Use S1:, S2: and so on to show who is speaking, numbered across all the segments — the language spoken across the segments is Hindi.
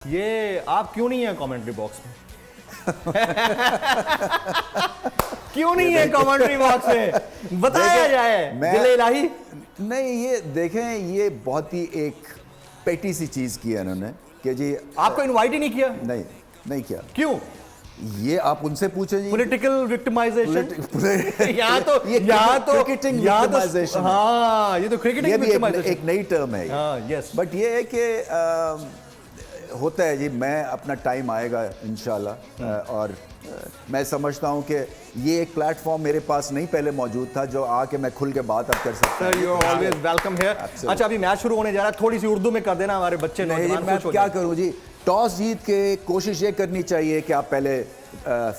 S1: ये आप क्यों नहीं है कमेंट्री बॉक्स में? क्यों नहीं है कमेंट्री बॉक्स में? बताया जाए दिल इलाही।
S2: नहीं, ये देखें, ये बहुत ही एक पेटी सी चीज की है इन्होंने कि जी
S1: आपको इनवाइट ही नहीं किया।
S2: नहीं किया।
S1: क्यों?
S2: ये आप उनसे पूछे जी।
S1: Political victimisation. यहाँ तो
S2: क्रिकेटिंग विक्टिमाइजेशन।
S1: हाँ, ये तो क्रिकेटिंग विक्टिमाइजेशन
S2: एक नई टर्म है।
S1: यस,
S2: बट ये है कि होता है जी, मैं अपना टाइम आएगा इंशाल्लाह। और मैं समझता हूँ कि ये एक प्लेटफॉर्म मेरे पास नहीं पहले मौजूद था जो आके मैं खुल के बात अब कर सकता हूँ।
S1: You are always welcome here. अच्छा, अभी मैच शुरू होने जा रहा है, थोड़ी सी उर्दू में कर देना, हमारे बच्चे नौजवान
S2: मैं क्या करूँ जी। टॉस जीत के कोशिश ये करनी चाहिए कि आप पहले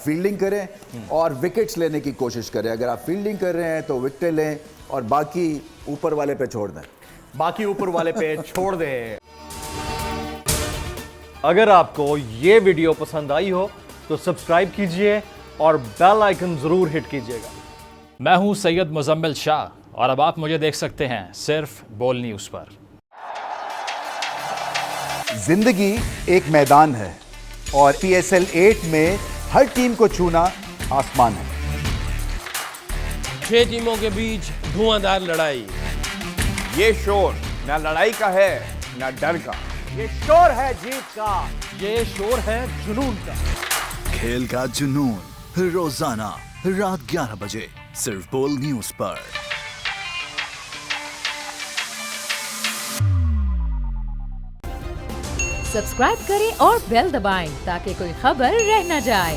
S2: फील्डिंग करें और विकेट्स लेने की कोशिश करें। अगर आप फील्डिंग कर रहे हैं तो विकेटें लें और बाकी ऊपर वाले पे छोड़ दें। अगर आपको ये वीडियो पसंद आई हो तो सब्सक्राइब कीजिए और बेल आइकन जरूर हिट कीजिएगा।
S3: मैं हूं सैयद मुजम्मिल शाह और अब आप मुझे देख सकते हैं सिर्फ बोल न्यूज़ पर।
S2: जिंदगी एक मैदान है और PSL 8 में हर टीम को छूना आसमान है।
S4: 6 टीमों के बीच धुआंधार लड़ाई।
S5: ये शोर ना लड़ाई का है ना डर का,
S1: ये शोर है जीत का, ये शोर है जुनून का।
S6: खेल का जुनून हर रोजाना रात 11 बजे सिर्फ बोल न्यूज़ पर।
S7: सब्सक्राइब करें और बेल दबाएं ताकि कोई खबर रह न जाए।